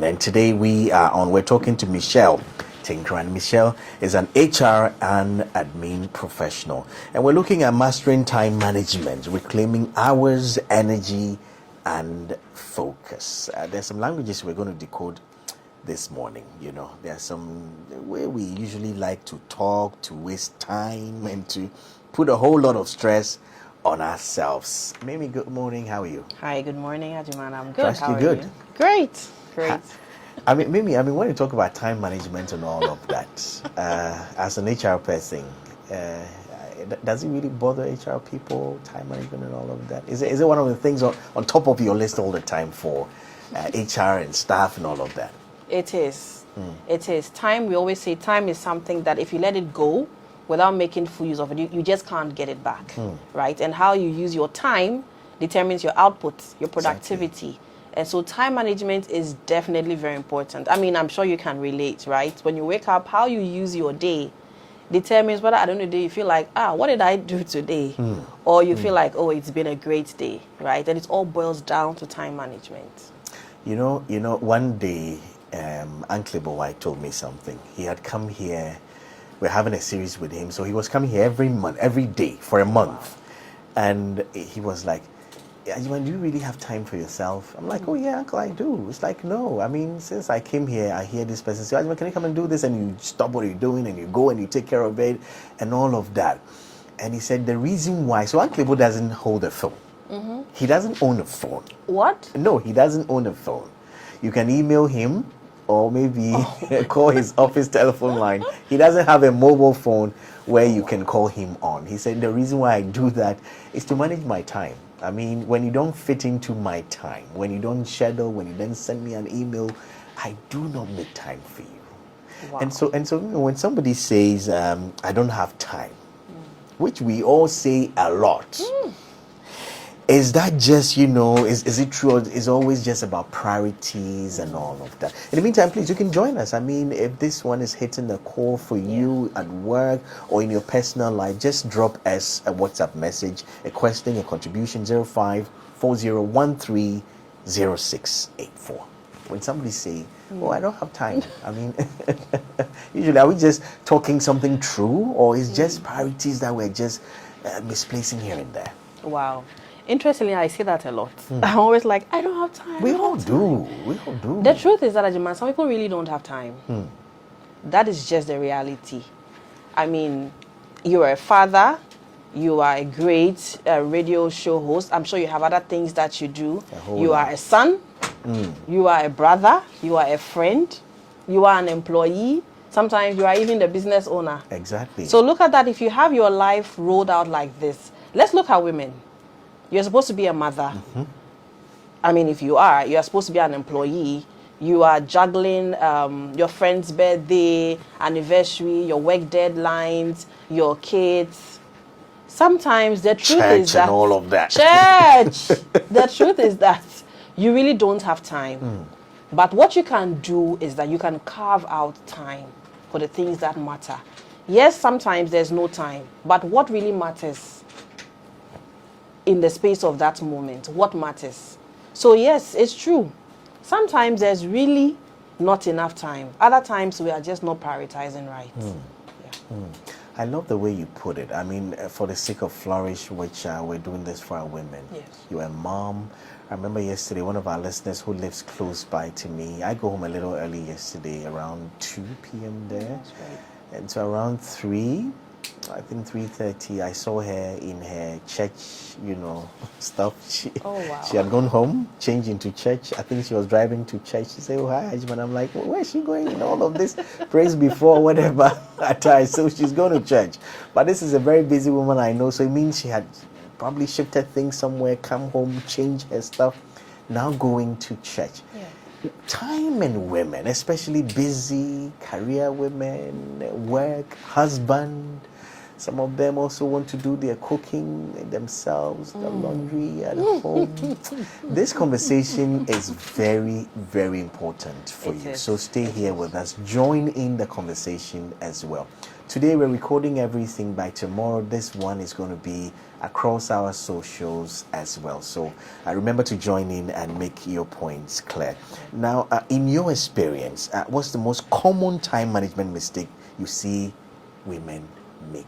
And today we're talking to Michelle Tenkorang. Michelle is an HR and admin professional. And we're looking at mastering time management, reclaiming hours, energy, and focus. There's some languages we're going to decode this morning. There's some way we usually like to talk, to waste time, and to put a whole lot of stress on ourselves. Mimi, good morning. How are you? Hi, good morning, Ajiman. I'm good. Trust How you are good? you? Great. Mimi, when you talk about time management and all of that, as an HR person, does it really bother HR people, time management and all of that? Is it one of the things on top of your list all the time for HR and staff and all of that? It is. It is. Time, we always say time is something that if you let it go without making full use of it, you just can't get it back, right? And how you use your time determines your output, your productivity. Exactly. And so time management is definitely very important. I mean, I'm sure you can relate, right? When you wake up, how you use your day determines whether at the end of the day you feel like, what did I do today? Or you feel like, it's been a great day, right? And it all boils down to time management. One day, Uncle Bowai told me something. He had come here. We're having a series with him. So he was coming here every day for a month. Wow. And he was like, Ajiman, do you really have time for yourself? I'm like, oh yeah, Uncle, I do. It's like, no. I mean, since I came here, I hear this person say, Ajiman, can you come and do this? And you stop what you're doing and you go and you take care of it and all of that. And he said the reason why, so Uncle Bo doesn't hold a phone. He doesn't own a phone. What? No, he doesn't own a phone. You can email him or maybe call his office telephone line. He doesn't have a mobile phone where you can call him on. He said the reason why I do that is to manage my time. I mean, when you don't fit into my time, when you don't schedule, when you then send me an email, I do not make time for you. Wow. And so when somebody says, I don't have time, which we all say a lot, is that just, is it true, or is it always just about priorities and all of that? In the meantime, please, you can join us. I mean, if this one is hitting the core for you at work or in your personal life, just drop us a WhatsApp message, a question, a contribution, 0540130684. When somebody say, I don't have time, I mean, usually are we just talking something true, or is just priorities that we're just misplacing here and there? Wow. Interestingly, I say that a lot. I'm always like, I don't have time. We all do. The truth is that, Ajiman, some people really don't have time. That is just the reality. I mean, you are a father. You are a great radio show host. I'm sure you have other things that you do. You are a son. You are a brother. You are a friend. You are an employee. Sometimes you are even the business owner. Exactly. So look at that. If you have your life rolled out like this, let's look at women. You're supposed to be a mother. I mean, if you are supposed to be an employee. You are juggling your friend's birthday, anniversary, your work deadlines, your kids. Sometimes the truth is that... and all of that. Church! The truth is that you really don't have time. But what you can do is that you can carve out time for the things that matter. Yes, sometimes there's no time. But what really matters in the space of that moment, what matters? So yes, it's true. Sometimes there's really not enough time. Other times we are just not prioritizing right. I love the way you put it. I mean, for the sake of Flourish, which we're doing this for our women. Yes. You're a mom. I remember yesterday, one of our listeners who lives close by to me, I go home a little early yesterday, around 2 p.m. there. That's right. And so around 3, I think 3:30, I saw her in her church, stuff. She had gone home, changed into church. I think she was driving to church. She said, hi, Ajman. I'm like, where is she going in all of this? Praise before, whatever. So she's going to church. But this is a very busy woman, I know. So it means she had probably shifted things somewhere, come home, change her stuff, now going to church. Yeah. Time and women, especially busy career women, work, husband, Some of them also want to do their cooking themselves, the laundry at home. This conversation is very, very important for you. So stay here with us. Join in the conversation as well. Today we're recording everything. By tomorrow, this one is going to be across our socials as well. So remember to join in and make your points clear. Now, in your experience, what's the most common time management mistake you see women make?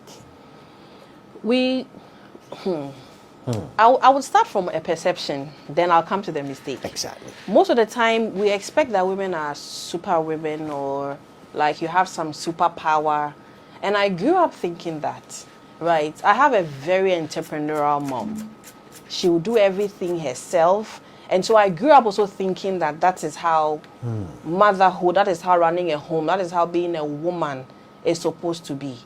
I would start from a perception, then I'll come to the mistake. Exactly. Most of the time, we expect that women are super women, or like you have some superpower. And I grew up thinking that, right? I have a very entrepreneurial mom. She will do everything herself. And so I grew up also thinking that that is how motherhood, that is how running a home, that is how being a woman is supposed to be.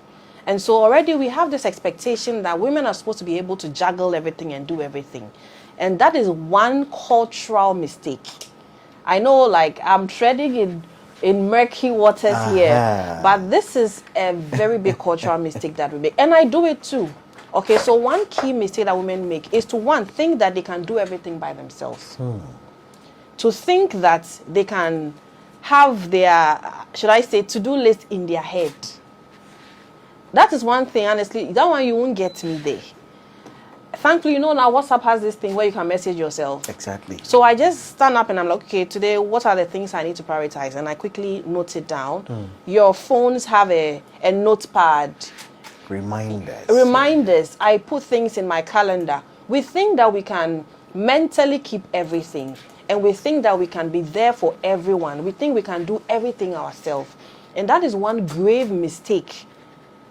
And so already we have this expectation that women are supposed to be able to juggle everything and do everything. And that is one cultural mistake. I know, like, I'm treading in murky waters here, but this is a very big cultural mistake that we make. And I do it too. Okay, so one key mistake that women make is to, one, think that they can do everything by themselves. To think that they can have their, should I say, to-do list in their head. That is one thing, honestly. That one, you won't get me there. Thankfully, now WhatsApp has this thing where you can message yourself. Exactly. So I just stand up and I'm like, okay, today, what are the things I need to prioritize? And I quickly note it down. Your phones have a notepad. Reminders. I put things in my calendar. We think that we can mentally keep everything. And we think that we can be there for everyone. We think we can do everything ourselves. And that is one grave mistake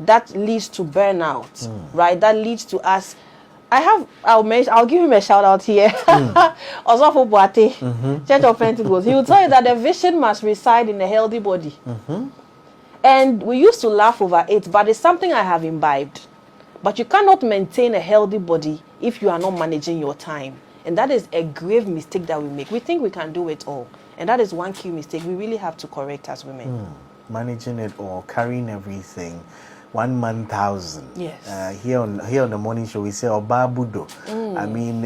that leads to burnout, right? That leads to us. I'll give him a shout out here. Osofo Boate, Church of Pentecost. He will tell you that the vision must reside in a healthy body. And we used to laugh over it, but it's something I have imbibed. But you cannot maintain a healthy body if you are not managing your time. And that is a grave mistake that we make. We think we can do it all. And that is one key mistake we really have to correct as women. Managing it all, carrying everything. 1 man 1,000. Yes. Here on the morning show, we say Obabudo. I mean,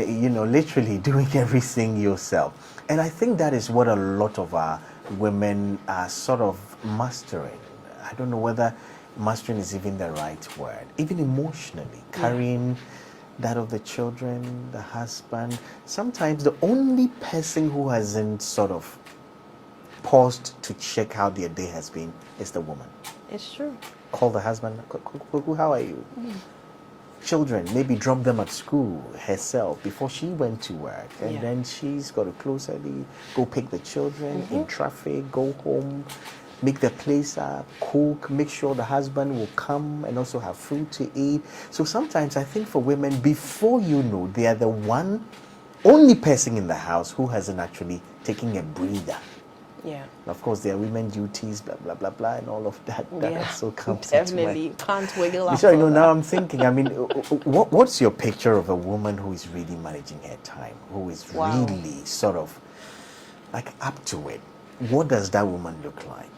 literally doing everything yourself. And I think that is what a lot of our women are sort of mastering. I don't know whether mastering is even the right word. Even emotionally, carrying that of the children, the husband. Sometimes the only person who hasn't sort of paused to check how their day has been is the woman. It's true. Call the husband, how are you? Children, maybe drop them at school herself before she went to work. And then she's got to close early, go pick the children in traffic, go home, make the place up, cook, make sure the husband will come and also have food to eat. So sometimes I think for women, before you know, they are the only person in the house who hasn't actually taken a breather. Yeah. Of course, there are women duties, blah, blah, blah, blah, and all of that. That also comes definitely can't wiggle out. Sorry, now I'm thinking, I mean, what's your picture of a woman who is really managing her time, who is really sort of like up to it? What does that woman look like?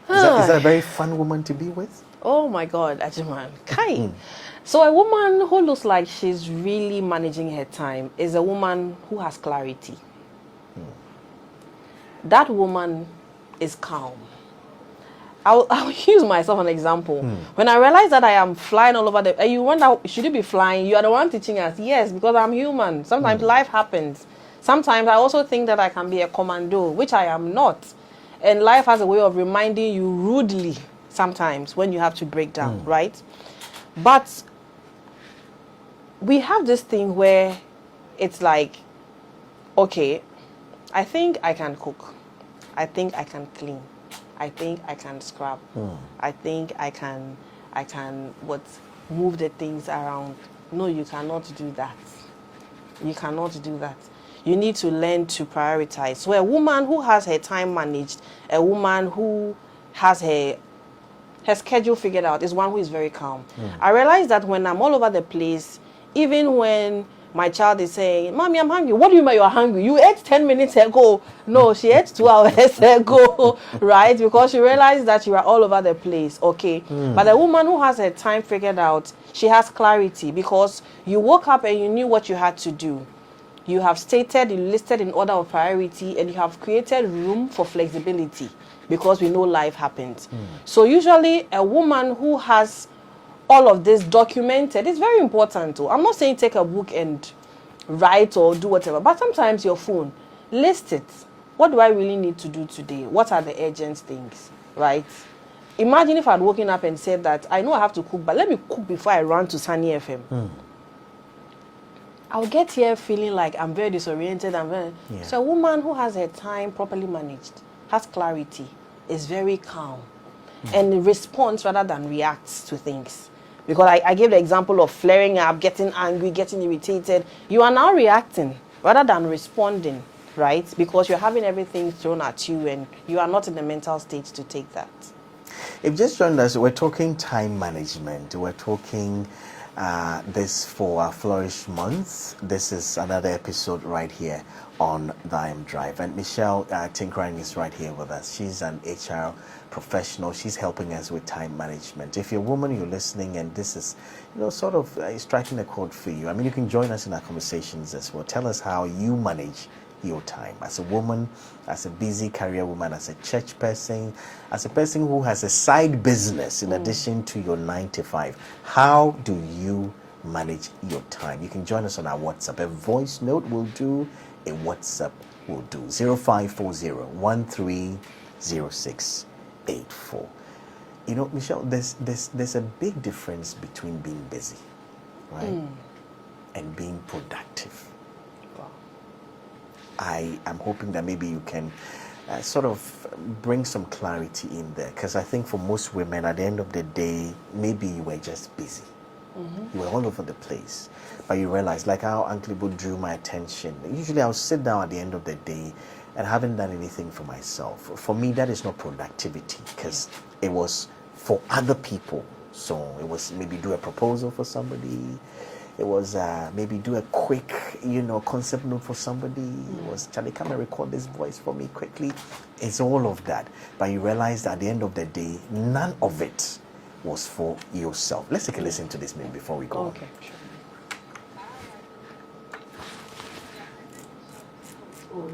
Is that a very fun woman to be with? Oh my God, Ajiman. Kai. So a woman who looks like she's really managing her time is a woman who has clarity. That woman is calm. I'll use myself an example. When I realize that I am flying all over and you wonder, should you be flying? You are the one teaching us. Yes, because I'm human. Sometimes life happens. Sometimes I also think that I can be a commando, which I am not. And life has a way of reminding you rudely sometimes when you have to break down, right? But we have this thing where it's like, okay, I think I can cook. I think I can clean. I think I can scrub. I think I can move the things around. No, you cannot do that. You cannot do that. You need to learn to prioritize. So a woman who has her time managed, a woman who has her schedule figured out is one who is very calm. I realize that when I'm all over the place, even when my child is saying, "Mommy, I'm hungry." What do you mean you're hungry? You ate 10 minutes ago. No, she ate 2 hours ago, right? Because she realized that you are all over the place, okay? But the woman who has her time figured out, she has clarity because you woke up and you knew what you had to do. You have stated, you listed in order of priority, and you have created room for flexibility because we know life happens. So usually a woman who has all of this documented, it's very important too. I'm not saying take a book and write or do whatever, but sometimes your phone, list it. What do I really need to do today? What are the urgent things, right? Imagine if I'd woken up and said that, I know I have to cook, but let me cook before I run to Sunny FM. I'll get here feeling like I'm very disoriented. So a woman who has her time properly managed, has clarity, is very calm, and responds rather than reacts to things. Because I gave the example of flaring up, getting angry, getting irritated. You are now reacting rather than responding, right? Because you're having everything thrown at you and you are not in the mental state to take that. If you just joined us, we're talking time management. We're talking this for our Flourish month. This is another episode right here on the I Am Drive. And Michelle Tenkorang is right here with us. She's an HR professional. She's helping us with time management. If you're a woman, you're listening, and this is, sort of striking a chord for you. I mean, you can join us in our conversations as well. Tell us how you manage your time as a woman, as a busy career woman, as a church person, as a person who has a side business in addition to your 9 to 5. How do you manage your time? You can join us on our WhatsApp. A voice note will do, a WhatsApp will do. 0540-130684. Michelle, there's a big difference between being busy, right, and being productive. I am hoping that maybe you can sort of bring some clarity in there, because I think for most women, at the end of the day, maybe you were just busy. You were all over the place, but you realize, like how Uncle Ibu drew my attention. Usually I'll sit down at the end of the day and haven't done anything for myself. For me, that is not productivity, because it was for other people. So it was maybe do a proposal for somebody. It was maybe do a quick, concept note for somebody. It was, Charlie, come and record this voice for me quickly. It's all of that. But you realize that at the end of the day, none of it was for yourself. Let's take a listen to this maybe before we go on. Okay, sure.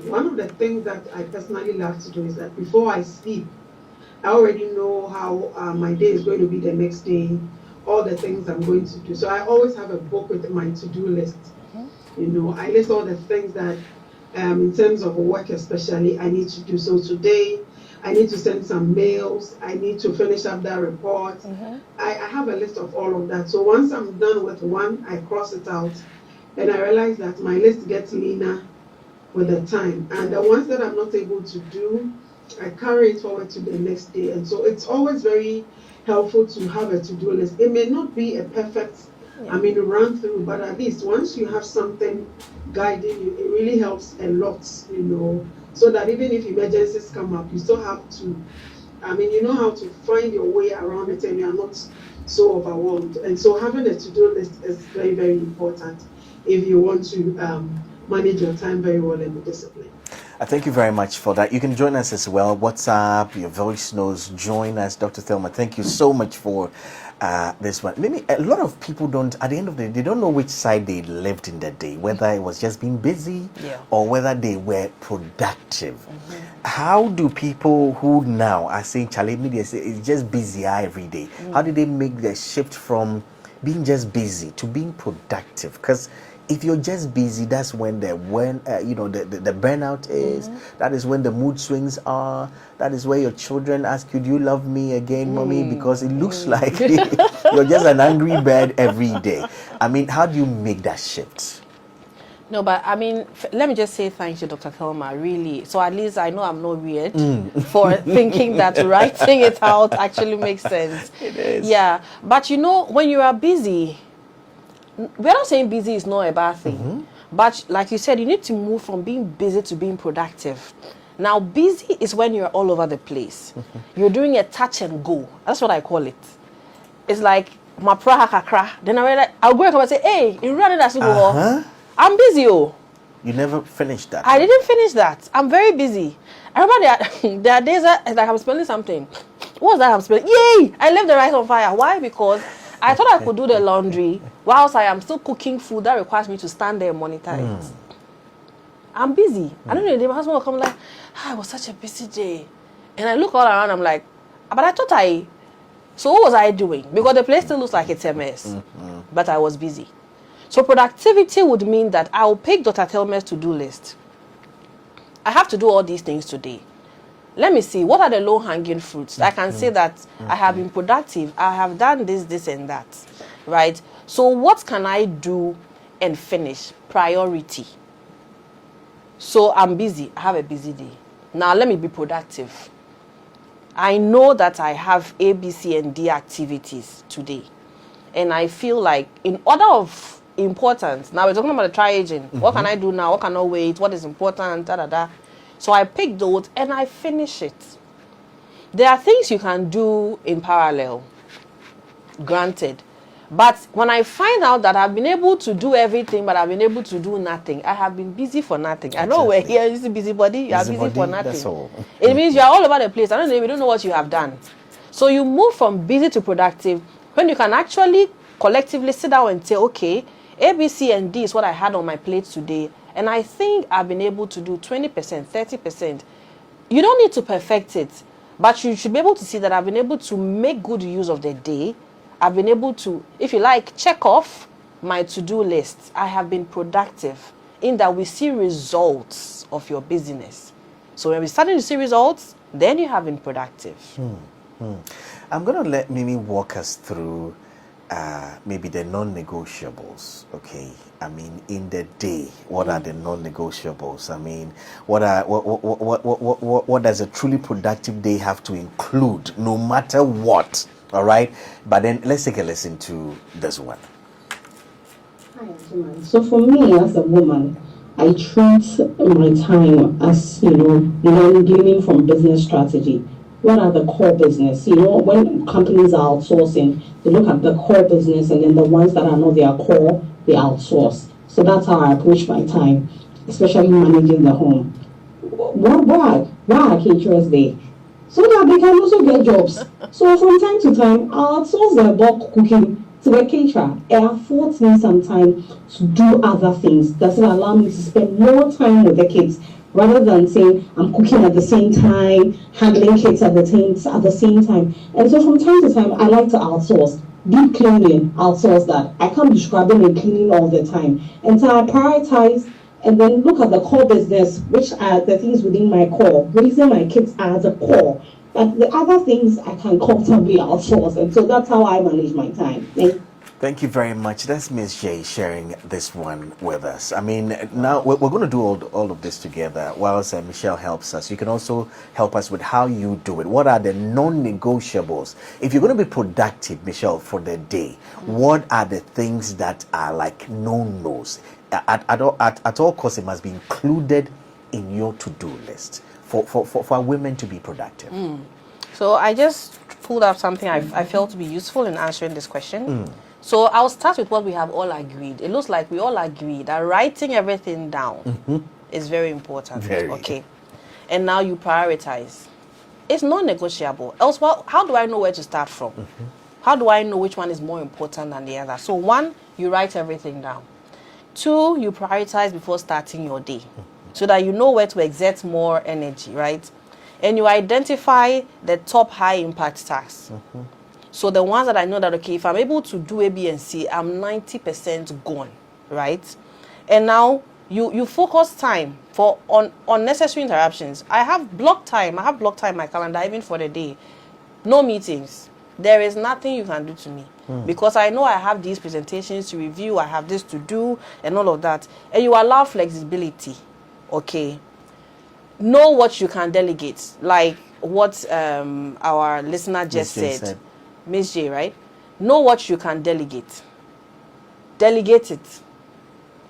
One of the things that I personally love to do is that before I sleep, I already know how my day is going to be the next day, all the things I'm going to do. So I always have a book with my to-do list. I list all the things that, in terms of work especially, I need to do. So today, I need to send some mails. I need to finish up that report. I have a list of all of that. So once I'm done with one, I cross it out. And I realize that my list gets leaner with the time. And the ones that I'm not able to do, I carry it forward to the next day. And so it's always very helpful to have a to-do list. It may not be a perfect, run through, but at least once you have something guiding you, it really helps a lot, so that even if emergencies come up, you still have to, you know how to find your way around it and you are not so overwhelmed. And so having a to-do list is very, very important if you want to manage your time very well and be disciplined. Thank you very much for that. You can join us as well. WhatsApp, your voice notes, join us. Dr. Thelma, thank you so much for this one. Maybe a lot of people don't, at the end of the day, they don't know which side they lived in the day, whether it was just being busy or whether they were productive. How do people who now are saying, Charlie, media is just busy every day, how do they make the shift from being just busy to being productive? Because if you're just busy, that's when the burnout is. That is when the mood swings are. That is where your children ask you, "Do you love me again, mommy?" Because it looks like you're just an angry bird every day. How do you make that shift? No, but let me just say thank you, Dr. Thelma, really. So at least I know I'm not weird for thinking that writing it out actually makes sense. It is. Yeah, but when you are busy, we're not saying busy is not a bad thing, but like you said, you need to move from being busy to being productive. Now, busy is when you're all over the place. You're doing a touch and go. That's what I call it. It's like my praha kakra. Then I'll go and come and say, "Hey, you run it as you go." I'm busy, oh. You never finished that. I didn't finish that. I'm very busy. I remember there are days that I'm spelling something. What was that I'm spelling? Yay! I left the rice on fire. Why? Because I thought I could do the laundry whilst I am still cooking food that requires me to stand there and monitor it. I'm busy. I don't know, my husband will come like, it was such a busy day. And I look all around, I'm like, but I thought so what was I doing? Because the place still looks like it's a mess. But I was busy. So productivity would mean that I will pick Dr. Thelma's to-do list. I have to do all these things today. Let me see, what are the low-hanging fruits? I can say that I have been productive. I have done this, and that, right? So what can I do and finish? Priority. So I'm busy. I have a busy day. Now let me be productive. I know that I have A, B, C, and D activities today. And I feel like in order of importance, now we're talking about the tri-aging. What can I do now? What can I wait? What is important? So I pick those and I finish it. There are things you can do in parallel, granted. But when I find out that I've been able to do everything, but I've been able to do nothing, I have been busy for nothing. I know we're here, you busybody, you are busy for nothing. That's all. It means you are all over the place. I don't know, we don't know what you have done. So you move from busy to productive when you can actually collectively sit down and say, okay, A, B, C, and D is what I had on my plate today. And I think I've been able to do 20%, 30%. You don't need to perfect it, but you should be able to see that I've been able to make good use of the day. I've been able to, if you like, check off my to-do list. I have been productive in that we see results of your business. So when we're starting to see results, then you have been productive. I'm going to let Mimi walk us through maybe the non-negotiables, okay? I mean, in the day, what are the non-negotiables? I mean, what does a truly productive day have to include, no matter what? All right, but then let's take a listen to this one. Hi, Anjima. So for me as a woman, I treat my time as, gleaning from business strategy. What are the core business? When companies are outsourcing, they look at the core business and then the ones that are not their core, they outsource. So that's how I approach my time, especially managing the home. Why are caterers there? So that they can also get jobs. So from time to time, I'll outsource the bulk cooking to the caterer. It affords me some time to do other things. Does it allow me to spend more time with the kids rather than saying I'm cooking at the same time, handling kids at the same time. And so from time to time, I like to outsource. Deep cleaning, outsource that. I can't be scrubbing and cleaning all the time. And so I prioritize and then look at the core business, which are the things within my core. Raising my kids as a core. But the other things I can comfortably outsource. And so that's how I manage my time. Thank you very much. That's Ms. J sharing this one with us. I mean, now we're going to do all of this together whilst Michelle helps us. You can also help us with how you do it. What are the non-negotiables? If you're going to be productive, Michelle, for the day, what are the things that are like no-nos? At all costs, it must be included in your to-do list for women to be productive. So I just pulled up something I felt to be useful in answering this question. So I'll start with what we have all agreed. It looks like we all agree that writing everything down is very important. Okay. And now you prioritize. It's non-negotiable. Else, how do I know where to start from? How do I know which one is more important than the other? So 1, you write everything down. 2, you prioritize before starting your day so that you know where to exert more energy, right? And you identify the top high impact tasks. So the ones that I know that, okay, if I'm able to do A, B, and C, I'm 90% gone, right? And now you focus time for unnecessary interruptions. I have block time in my calendar, even for the day. No meetings. There is nothing you can do to me because I know I have these presentations to review, I have this to do, and all of that. And you allow flexibility, okay? Know what you can delegate, like what our listener just said. Miss J, right? Know what you can delegate. Delegate it.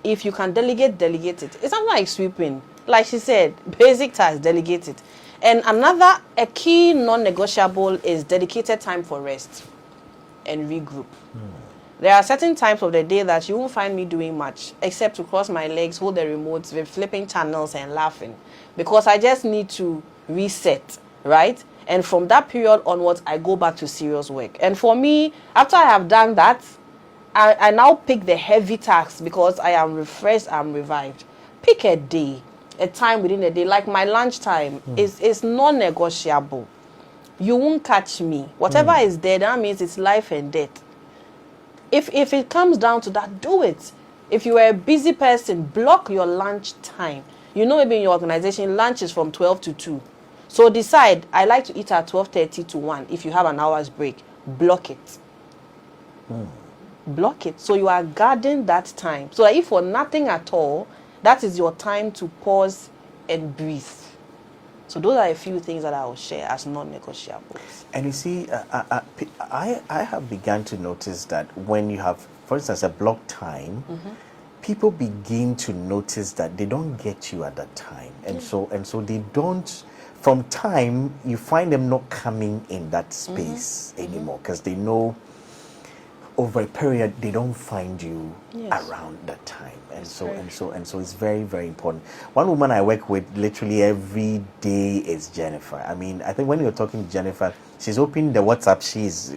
If you can delegate it. It's not like sweeping. Like she said, basic tasks, delegate it. And a key non-negotiable is dedicated time for rest and regroup. There are certain times of the day that you won't find me doing much, except to cross my legs, hold the remotes, with flipping channels and laughing, because I just need to reset, right? And from that period onwards, I go back to serious work. And for me, after I have done that, I now pick the heavy tasks because I am refreshed, I'm revived. Pick a day, a time within a day, like my lunch time is non-negotiable. You won't catch me. Whatever is there, that means it's life and death. If it comes down to that, do it. If you are a busy person, block your lunch time. You know, maybe in your organization, lunch is from 12 to 2. So decide, I like to eat at 12:30 to 1. If you have an hour's break, block it. Block it. So you are guarding that time. So that if for nothing at all, that is your time to pause and breathe. So those are a few things that I will share as non-negotiables. And you see, I have begun to notice that when you have, for instance, a block time, people begin to notice that they don't get you at that time, and so they don't. From time, you find them not coming in that space anymore, because they know over a period they don't find you around that time, and so it's very, very important. One woman I work with literally every day is Jennifer. I mean, I think when you're talking to Jennifer, she's opening the WhatsApp she's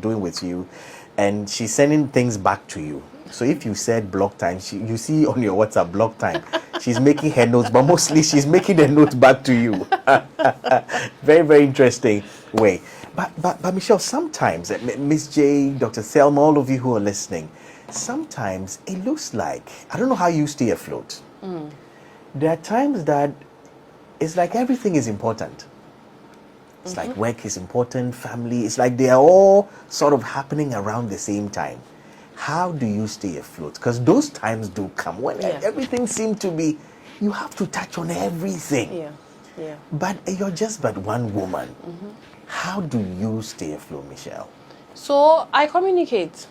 doing with you, and she's sending things back to you. So if you said block time, you see on your WhatsApp block time, she's making her notes, but mostly she's making the notes back to you. Very, very interesting way. But Michelle, sometimes, Miss J, Dr. Thelma, all of you who are listening, sometimes it looks like, I don't know how you stay afloat. There are times that it's like everything is important. It's like work is important, family, it's like they are all sort of happening around the same time. How do you stay afloat? Because those times do come when everything seems to be, you have to touch on everything. But you're just but one woman. How do you stay afloat, Michelle? So I communicate.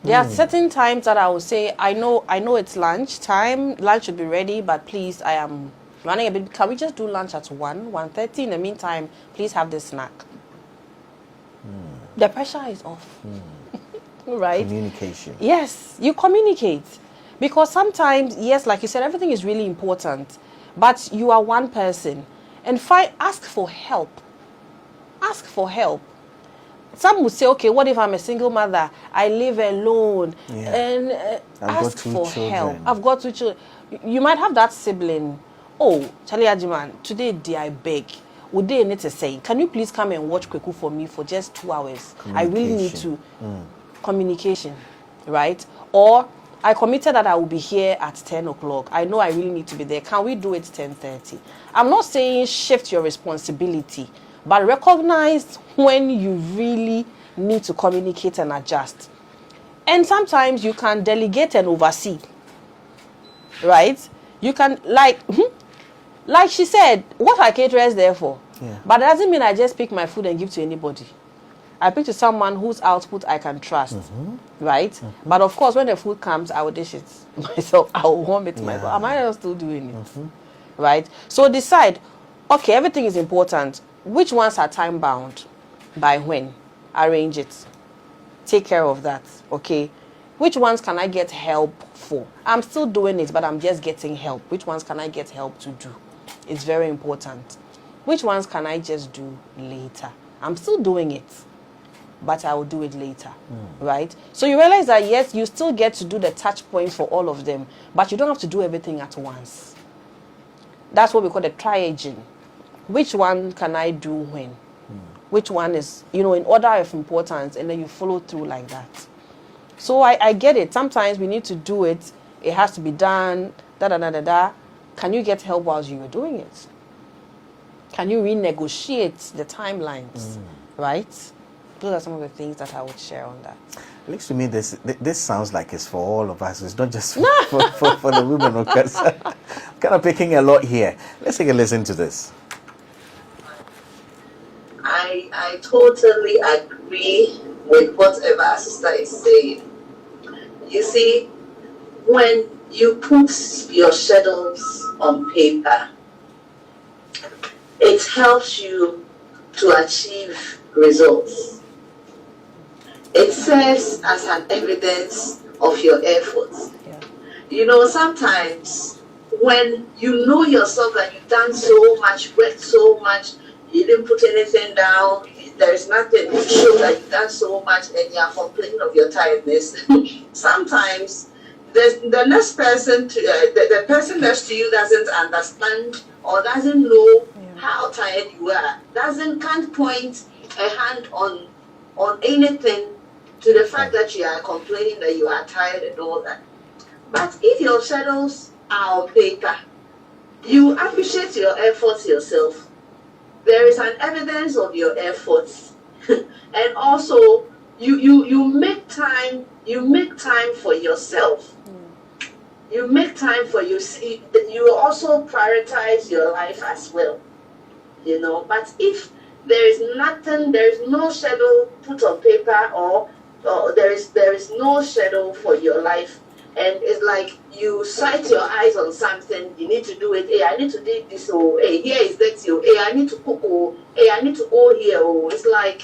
There are certain times that I will say, I know it's lunch time. Lunch should be ready, but please, I am running a bit. Can we just do lunch at 1:30? In the meantime, please have this snack. The pressure is off. Right? Communication. Yes, you communicate. Because sometimes, yes, like you said, everything is really important. But you are one person. And ask for help. Ask for help. Some would say, okay, what if I'm a single mother? I live alone. And ask for help. I've got 2 children. You might have that sibling. Oh, Charlie Ajiman, today, dear, I beg. Would they need to say, can you please come and watch Kweku for me for just 2 hours? I really need to. Communication, right? Or I committed that I will be here at 10 o'clock. I know I really need to be there. Can we do it 10:30? I'm not saying shift your responsibility, but recognize when you really need to communicate and adjust. And sometimes you can delegate and oversee, right? You can, like she said, what are caterers there for? But that doesn't mean I just pick my food and give to anybody. I pick to someone whose output I can trust, right? But of course, when the food comes, I will dish it myself. I will warm it myself. Am I still doing it? Right? So decide, okay, everything is important. Which ones are time bound? By when? Arrange it. Take care of that, okay? Which ones can I get help for? I'm still doing it, but I'm just getting help. Which ones can I get help to do? It's very important. Which ones can I just do later? I'm still doing it, but I will do it later, right? So you realize that, yes, you still get to do the touch points for all of them, but you don't have to do everything at once. That's what we call the triaging. Which one can I do when? Which one is, in order of importance, and then you follow through like that. So I get it. Sometimes we need to do it. It has to be done, da-da-da-da-da. Can you get help while you are doing it? Can you renegotiate the timelines, right? Those are some of the things that I would share on that. It looks to me this sounds like it's for all of us. It's not just for the women. Because I'm kind of picking a lot here. Let's take a listen to this. I totally agree with whatever our sister is saying. You see, when you put your schedules on paper, it helps you to achieve results. it serves as an evidence of your efforts. Yeah. You know, sometimes when you know yourself that you've done so much, worked so much, you didn't put anything down, there's nothing to show that you've done so much, and you are complaining of your tiredness. Sometimes the next person, the person next to you doesn't understand or doesn't know how tired you are, can't point a hand on anything to the fact that you are complaining that you are tired and all that. But if your shadows are on paper, you appreciate your efforts yourself. There is an evidence of your efforts. And also you make time for yourself. You make time for you also prioritize your life as well. You know, but if there is no schedule put on paper, or there is no schedule for your life, and it's like you sight your eyes on something, you need to do it. Hey, I need to do this. Oh, hey, here is that. Oh, hey, I need to cook. Oh, hey, I need to go here. Oh, it's like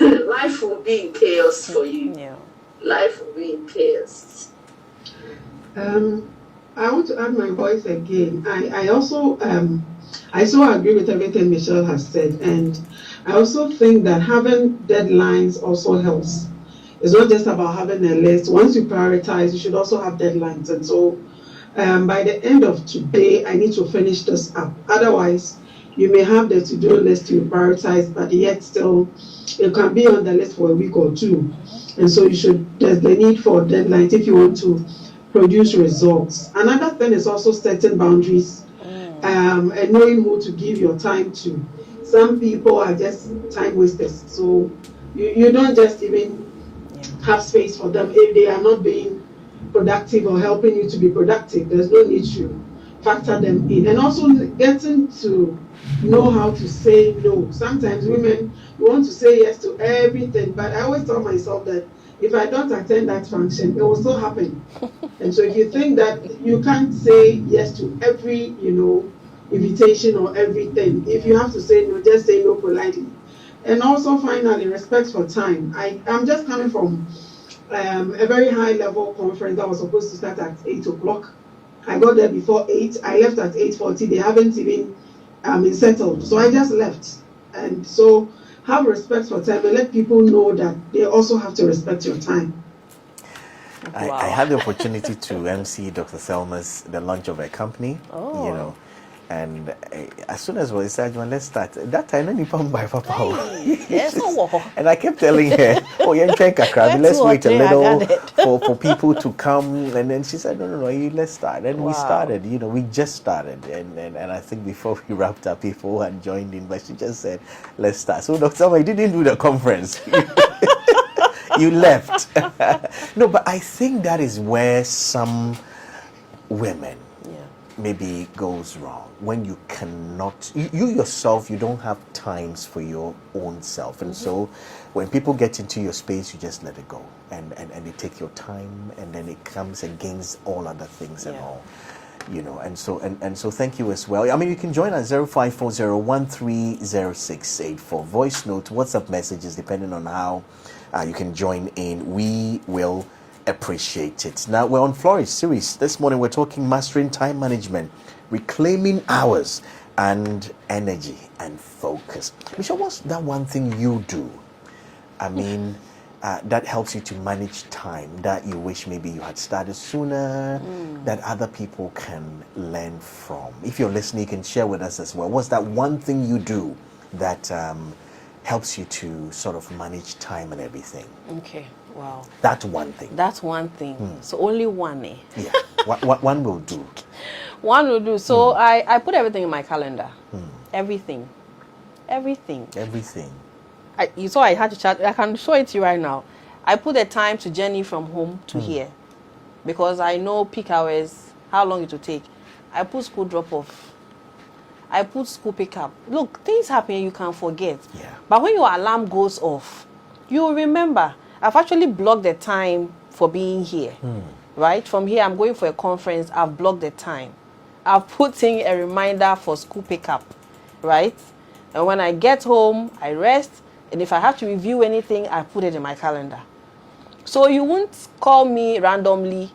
life will be in chaos for you. Yeah. Life will be in chaos. I want to add my voice again. I also I so agree with everything Michelle has said, and I also think that having deadlines also helps. It's not just about having a list. Once you prioritize, you should also have deadlines. And so by the end of today, I need to finish this up. Otherwise, you may have the to-do list you prioritize, but yet still, it can be on the list for a week or two. And so there's the need for deadlines if you want to produce results. Another thing is also setting boundaries and knowing who to give your time to. Some people are just time wasters. So you don't just even have space for them if they are not being productive or helping you to be productive. There's no need to factor them in. And also getting to know how to say no. Sometimes women want to say yes to everything, but I always tell myself that if I don't attend that function, it will still happen. And so if you think that you can't say yes to every, invitation or everything, if you have to say no, just say no politely. And also, finally, respect for time. I'm just coming from a very high-level conference that was supposed to start at 8 o'clock. I got there before 8. I left at 8:40. They haven't even been settled. So I just left. And so have respect for time and let people know that they also have to respect your time. Wow. I had the opportunity to MC Dr. Selma's the launch of her company. And as soon as we said, let's start. That time, by Papa. Yes, and I kept telling her, let's wait a little for people to come. And then she said, no, let's start. And we started, we just started. And I think before we wrapped up, people had joined in, but she just said, let's start. So Dr. Selma, you didn't do the conference. You left. No, but I think that is where some women maybe goes wrong, when you cannot, you yourself, you don't have times for your own self. And so when people get into your space, you just let it go, and they take your time, and then it comes against all other things and all, and so thank you as well. I mean, you can join us 0540130684, voice note, WhatsApp messages, depending on how you can join in. We will appreciate it. Now we're on Flourish series. This morning we're talking mastering time management, reclaiming hours and energy and focus. Michelle, what's that one thing you do? I mean, that helps you to manage time, that you wish maybe you had started sooner, that other people can learn from? If you're listening, you can share with us as well. What's that one thing you do that helps you to sort of manage time and everything? Okay. Wow. That's one thing. That's one thing. So only one, eh? Yeah. One will do. One will do. So I put everything in my calendar. Everything. You saw I had to chat. I can show it to you right now. I put a time to journey from home to here, because I know peak hours, how long it will take. I put school drop off. I put school pick up. Look, things happen, you can forget. Yeah. But when your alarm goes off, you will remember. I've actually blocked the time for being here, right? From here, I'm going for a conference. I've blocked the time. I've put in a reminder for school pickup, right? And when I get home, I rest. And if I have to review anything, I put it in my calendar. So you won't call me randomly.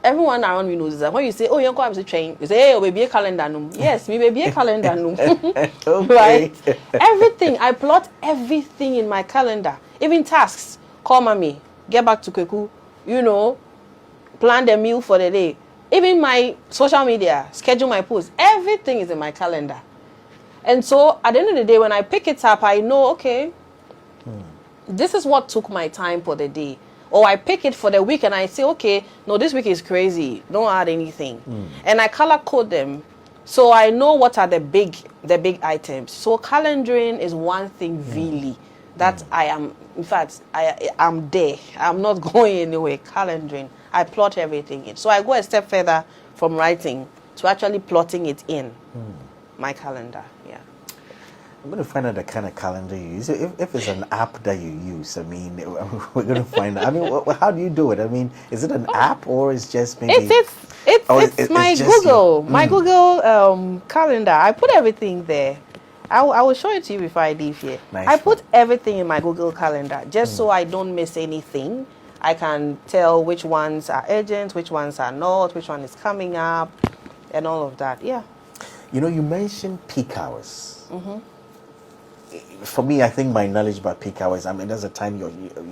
Everyone around me knows that when you say, "Oh, you're going to train," you say, "Hey, oh, baby, a calendar no." Yes, me baby, a calendar no. Right? Everything I plot everything in my calendar, even tasks. Call mommy, get back to Kweku, plan the meal for the day. Even my social media, schedule my posts. Everything is in my calendar. And so at the end of the day, when I pick it up, I know, okay, this is what took my time for the day. Or I pick it for the week and I say, okay, no, this week is crazy. Don't add anything. And I color code them. So I know what are the big items. So calendaring is one thing really that I am, in fact, I'm there. I'm not going anywhere. Calendaring. I plot everything in. So I go a step further from writing to actually plotting it in my calendar. Yeah. I'm going to find out the kind of calendar you use. If it's an app that you use, I mean, we're going to find out. I mean, how do you do it? I mean, is it an app or is just maybe... It's my Google. My Google calendar. I put everything there. I will show it to you before I leave here. Nice I put everything in my Google calendar just so I don't miss anything. I can tell which ones are urgent, which ones are not, which one is coming up, and all of that. Yeah. You mentioned peak hours. For me, I think my knowledge about peak hours, I mean, there's a time you're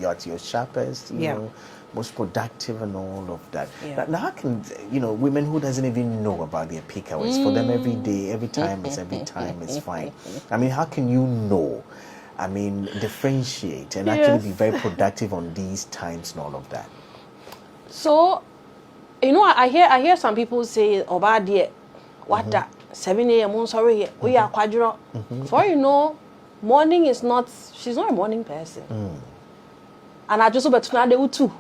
at your sharpest, you know, most productive and all of that. Yeah. Now, how can, women who doesn't even know about their peak hours, for them every day, every time is fine. I mean, how can you know? I mean, differentiate and actually be very productive on these times and all of that. So, I hear some people say, "Oh, bad dear, what that 7 a.m. I'm sorry, we are quadro." For morning is not. She's not a morning person. And I just bet now too.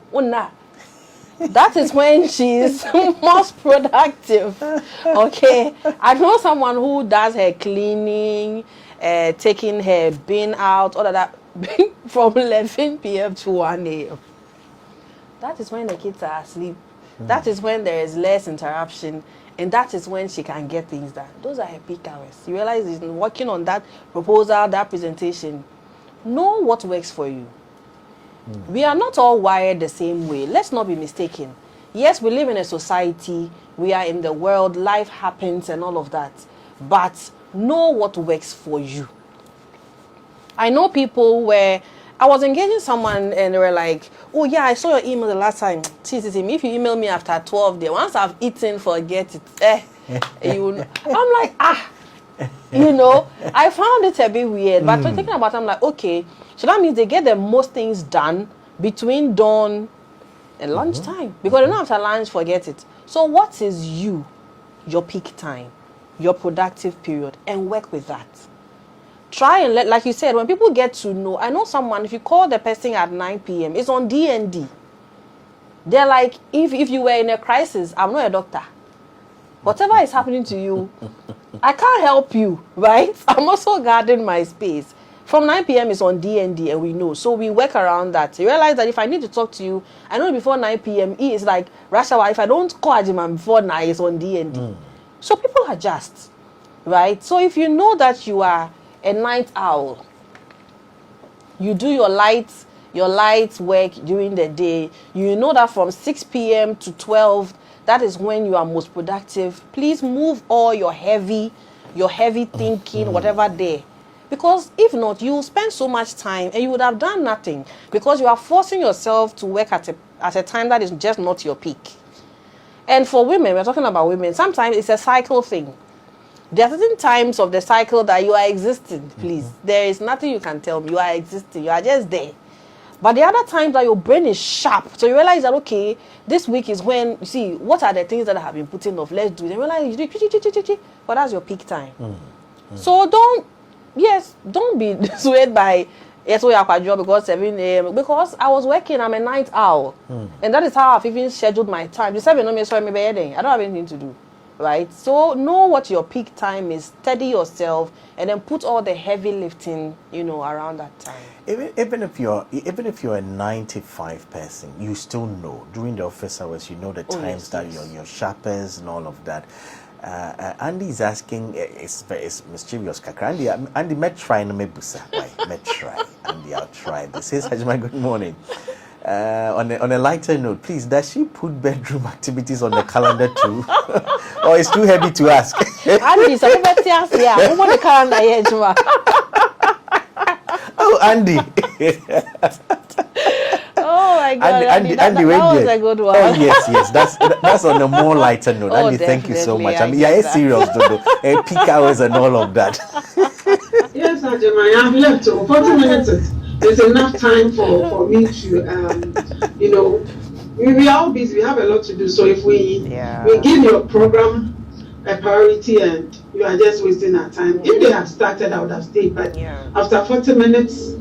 That is when she's most productive. Okay, I know someone who does her cleaning. Taking her bin out, all of that, from 11 p.m. to 1 a.m. That is when the kids are asleep. That is when there is less interruption. And that is when she can get things done. Those are her peak hours. You realize she's working on that proposal, that presentation. Know what works for you. We are not all wired the same way. Let's not be mistaken. Yes, we live in a society. We are in the world. Life happens and all of that. But know what works for you. I know people where I was engaging someone and they were like, "Oh yeah, I saw your email the last time. If you email me after 12 days, once I've eaten, forget it." I'm like, I found it a bit weird. But thinking about it, I'm like, okay, so that means they get the most things done between dawn and lunchtime. Because they know after lunch, forget it. So what is your peak time? Your productive period, and work with that. Try and like you said, when people get to know, I know someone, if you call the person at 9 p.m., it's on D&D. They're like, if you were in a crisis, I'm not a doctor. Whatever is happening to you, I can't help you, right? I'm also guarding my space. From 9 p.m. it's on D&D, and we know. So we work around that. You realize that if I need to talk to you, I know before 9 p.m. It's like rush hour. If I don't call Ajima before 9, it's on D&D. So people adjust, right? So if you know that you are a night owl, you do your light work during the day, you know that from 6 p.m. to 12, that is when you are most productive. Please move all your heavy thinking, whatever there. Because if not, you will spend so much time and you would have done nothing because you are forcing yourself to work at a time that is just not your peak. And for women, we're talking about women, sometimes it's a cycle thing. There are certain times of the cycle that you are existing, please. There is nothing you can tell me. You are existing. You are just there. But the other times that your brain is sharp. So you realize that, okay, this week is when, you see, what are the things that I have been putting off? Let's do it. And realize you do, but that's your peak time. So don't be swayed by, yes, we are quite job because 7 a.m. Because I was working, I'm a night owl. And that is how I've even scheduled my time. The 7 a.m. I don't have anything to do. Right? So know what your peak time is, steady yourself, and then put all the heavy lifting, around that time. Even if you're a 9-to-5 person, you still know during the office hours, you know the times that you're sharpest and all of that. Andy is asking, it's mischievous, Kakra. Andy met trying to make busa. Why? May try, Andy, I'll try. This is Hajima, good morning. On a lighter note, please, does she put bedroom activities on the calendar too? Or it's too heavy to ask? Andy, so yeah, who want the calendar here, Juma? Oh, Andy. Oh my God, Andy, that was a good one. Oh yes, that's on a more lighter note. Oh, Andy, thank you so definitely, much. I I mean, yeah, get it's serious, though. Peak hours and all of that. Yes, Ajima, I've left. So 40 minutes is enough time for me to, we are all busy. We have a lot to do. So if we give your program a priority and you are just wasting our time, if they had started, I would have stayed. But after 40 minutes,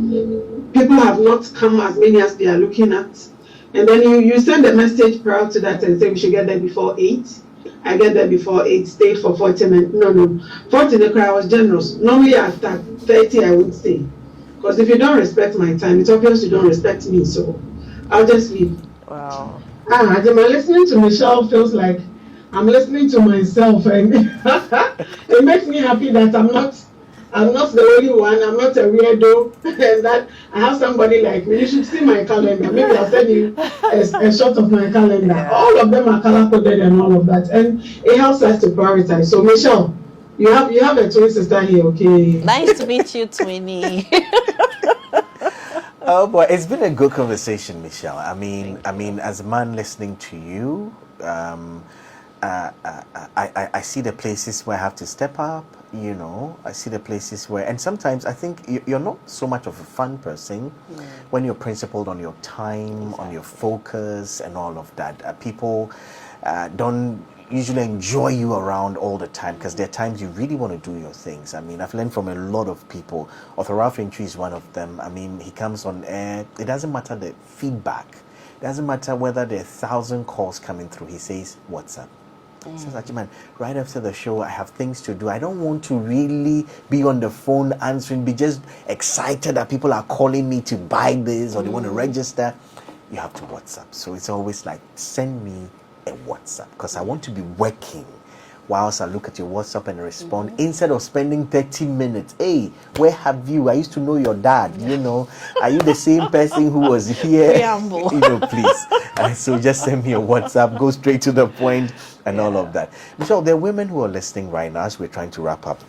people have not come as many as they are looking at. And then you send a message prior to that and say we should get there before 8. I get there before 8, stayed for 40 minutes. No. 40 minutes, I was generous. Normally after 30, I would stay. Because if you don't respect my time, it's obvious you don't respect me. So I'll just leave. Wow. Listening to Michelle feels like I'm listening to myself. And it makes me happy that I'm not the only one. I'm not a weirdo, and that I have somebody like me. You should see my calendar. Maybe I'll send you a shot of my calendar. Yeah. All of them are color coded and all of that, and it helps us to prioritize. So Michelle, you have a twin sister here, okay? Nice to meet you, Twinnie. Oh boy, it's been a good conversation, Michelle. I mean, as a man listening to you, I see the places where I have to step up. I see the places where, and sometimes I think you're not so much of a fun person when you're principled on your time, on your focus, and all of that. People don't usually enjoy you around all the time because there are times you really want to do your things. I mean, I've learned from a lot of people. Author Ralph Entry is one of them. I mean, he comes on air. It doesn't matter the feedback. It doesn't matter whether there are 1,000 calls coming through. He says, "What's up?" Says, "Actually, man, right after the show, I have things to do. I don't want to really be on the phone answering, be just excited that people are calling me to buy this or they want to register. You have to WhatsApp." So it's always like, send me a WhatsApp because I want to be working whilst I look at your WhatsApp and respond instead of spending 30 minutes. Hey, where have you? I used to know your dad. Are you the same person who was here? Preamble. Please. So just send me a WhatsApp, go straight to the point and all of that. Michelle, there are women who are listening right now as we're trying to wrap up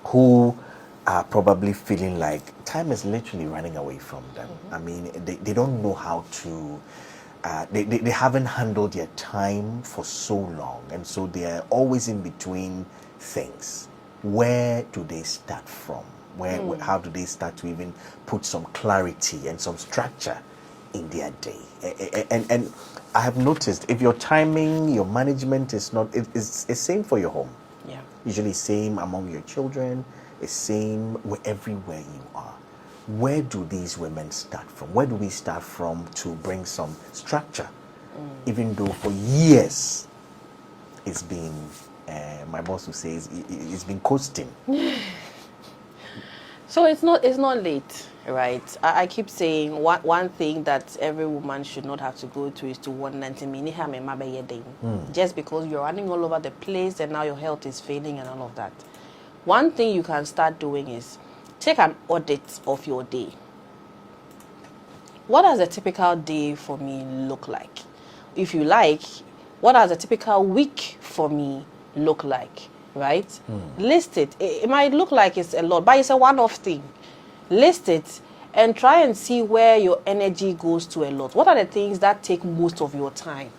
who are probably feeling like time is literally running away from them. I mean, they don't know how to they haven't handled their time for so long, and so they're always in between things. Where do they start from? How do they start to even put some clarity and some structure in their day? And I have noticed if your timing, your management is not, it's same for your home. Yeah. Usually same among your children, it's same everywhere you are. Where do these women start from? Where do we start from to bring some structure? Even though for years it's been, my boss would say, it's been coasting. So it's not late, right? I keep saying one thing that every woman should not have to go through is to 190 minutes. Just because you're running all over the place and now your health is failing and all of that. One thing you can start doing is take an audit of your day. What does a typical day for me look like? If you like, what does a typical week for me look like? Right? List it. It might look like it's a lot, but it's a one-off thing. List it and try and see where your energy goes to a lot. What are the things that take most of your time?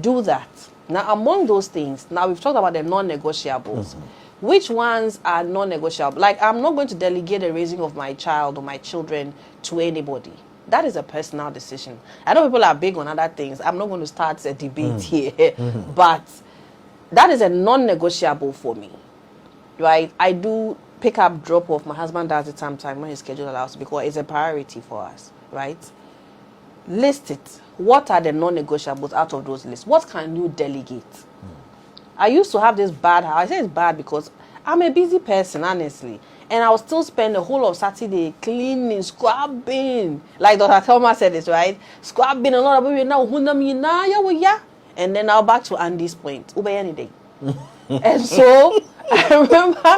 Do that. Now, among those things, now we've talked about the non-negotiables. Which ones are non-negotiable? Like, I'm not going to delegate the raising of my child or my children to anybody. That is a personal decision. I know people are big on other things. I'm not going to start a debate here. But that is a non-negotiable for me. Right? I do pick up, drop off. My husband does it sometimes when his schedule allows, because it's a priority for us. Right? List it. What are the non-negotiables out of those lists? What can you delegate? I used to have this bad habit. I say it's bad because I'm a busy person, honestly. And I will still spend the whole of Saturday cleaning, scrubbing. Like Dr. Thelma said this, right? Scrubbing a lot of people now. And then now back to Andy's point. Ube any day. And so I remember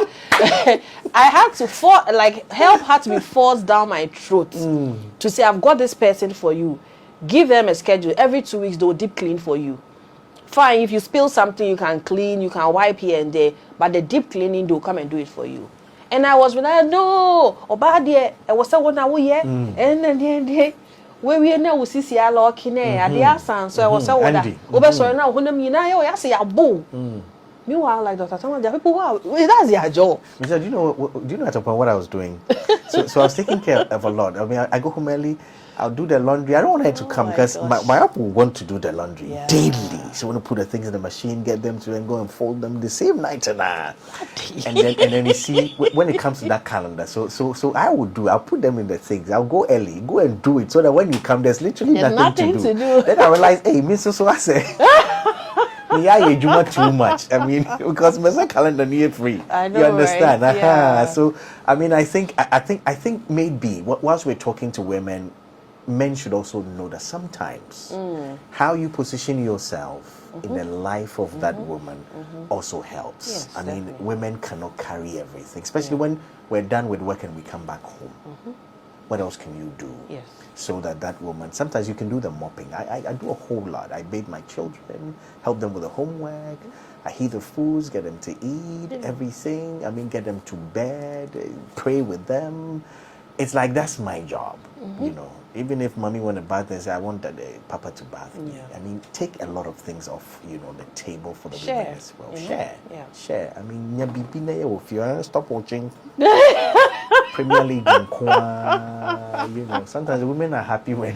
I had to help had to be forced down my throat to say, I've got this person for you. Give them a schedule. Every 2 weeks, they'll deep clean for you. Fine, if you spill something, you can clean, you can wipe here and there. But the deep cleaning, they'll come and do it for you. And I was like, no, Obadiah, I was someone now, yeah. And then, where we are now, we see a lock in there, at the Asan. So I was so now, when you know, I say, a boo. Meanwhile, like Dr. Thomas, there are people who that's their job. Michelle, do you know at a point what I was doing? So I was taking care of a lot. I mean, I go home early, I'll do the laundry. I don't want her to come because my uncle want to do the laundry daily. So I want to put the things in the machine, get them to then go and fold them the same night and then you see when it comes to that calendar. So I'll put them in the things. I'll go early, go and do it so that when you come, there's literally nothing to do. Then I realize, hey, Miss So I say. Yeah, you do not too much. I mean, because my calendar near free. I know, you understand? right? Yeah. So, I mean, I think maybe whilst we're talking to women, men should also know that sometimes how you position yourself in the life of that woman also helps. Yes, I mean, definitely. women cannot carry everything, especially when we're done with work and we come back home. What else can you do? Yes. So that woman, sometimes you can do the mopping. I do a whole lot. I bathe my children, help them with the homework. I heat the foods, get them to eat, everything. I mean, get them to bed, pray with them. It's like, that's my job, you know. Even if mommy want to bath and say, I want papa to bath me. I mean, take a lot of things off, you know, the table for the women as well. Share. I mean, stop watching Premier League and you know, sometimes the women are happy when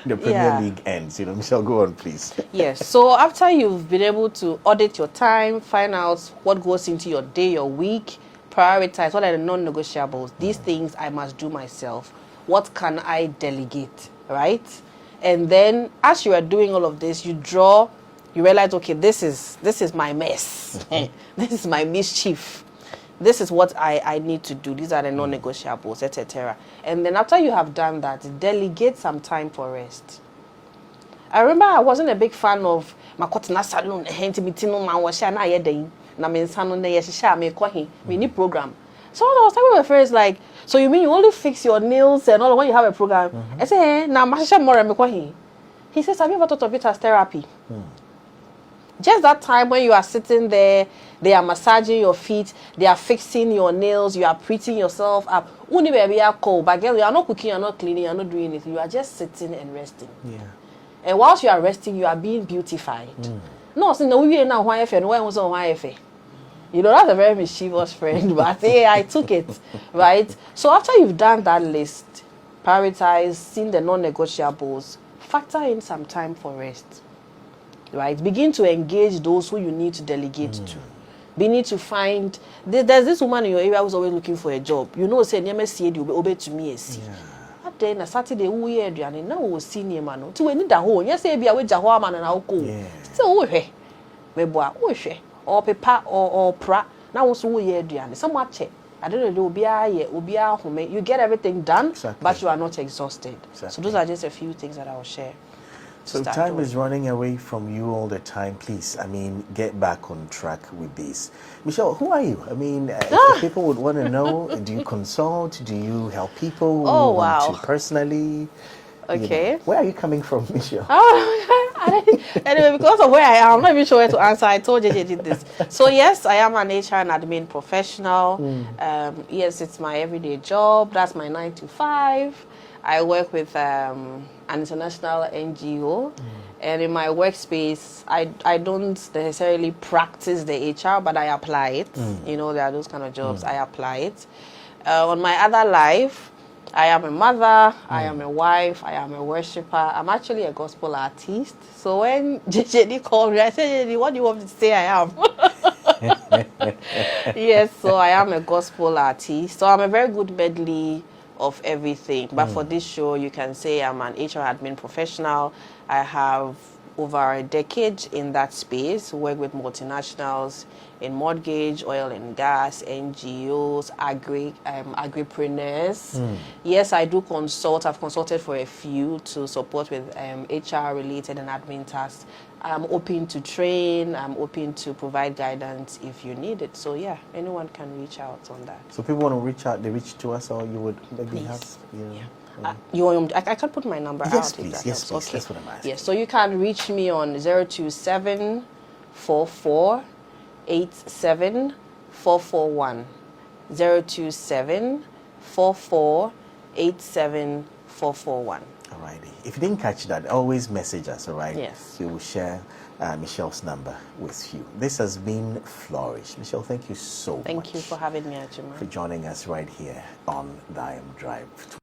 the Premier League ends. You know, Michelle, go on, please. Yes. So after you've been able to audit your time, find out what goes into your day, your week, prioritize what are the non-negotiables. These things I must do myself. What can I delegate, right? And then as you are doing all of this, you realize, okay, this is my mess. This is my mischief. This is what I need to do. These are the non-negotiables, etc. And then after you have done that, delegate some time for rest. I remember I wasn't a big fan of Makotna Salon, program. So I was talking with my friends, like, so you mean you only fix your nails and all when you have a program? I say, hey, now he says, have you ever thought of it as therapy? Just that time when you are sitting there, they are massaging your feet, they are fixing your nails, you are prettying yourself up. Only baby you are cold, but girl, you are not cooking, you are not cleaning, you are not doing anything. You are just sitting and resting. Yeah. And whilst you are resting, you are being beautified. No, so no, we are now why no one was on why. You know, that's a very mischievous friend, but yeah, I took it, right? So after you've done that list, prioritize, seen the non-negotiables, factor in some time for rest, right? Begin to engage those who you need to delegate to. We need to find, there's this woman in your area who's always looking for a job. You know, say, never see you obey to me, then a Saturday, we are doing now, we'll see near man. To any da home, yes, be away Jahoman and I'll go. Still, we or paper or pra. Now, also, we are doing so much. I don't know, will be home. You get everything done, but you are not exhausted. So, those are just a few things that I will share. So time is running away from you all the time. Please, I mean, get back on track with this. Michelle, who are you? I mean, if people would want to know, do you consult? Do you help people? Oh, wow. Want to personally? Okay. You know, where are you coming from, Michelle? Anyway, because of where I am, I'm not even sure where to answer. I told JJ did this. So yes, I am an HR and admin professional. Yes, it's my everyday job. That's my 9 to 5. I work with an international NGO, and in my workspace, I don't necessarily practice the HR, but I apply it. You know, there are those kind of jobs, I apply it. On my other life, I am a mother, I am a wife, I am a worshiper. I'm actually a gospel artist. So when JJD called me, I said, JJD, what do you want me to say I am? Yes, so I am a gospel artist. So I'm a very good medley of everything. But for this show, you can say I'm an HR admin professional. I have over a decade in that space, work with multinationals in mortgage, oil and gas, NGOs, agripreneurs. Yes, I do consult. I've consulted for a few to support with HR related and admin tasks. I'm open to train. I'm open to provide guidance if you need it. So yeah, anyone can reach out on that. So people want to reach out, they reach to us, or you would maybe Please. have, you know, You want, I can put my number Yes, out. please. If that Yes, helps. please. That's what I'm asking. Yes, so you can reach me on 027 44 87 441. 027 44 87 441. Alrighty. If you didn't catch that, always message us, alright? Yes. We will share Michelle's number with you. This has been Flourish. Michelle, thank you so much. Thank you for having me, Ajima. For joining us right here on the I Am Drive.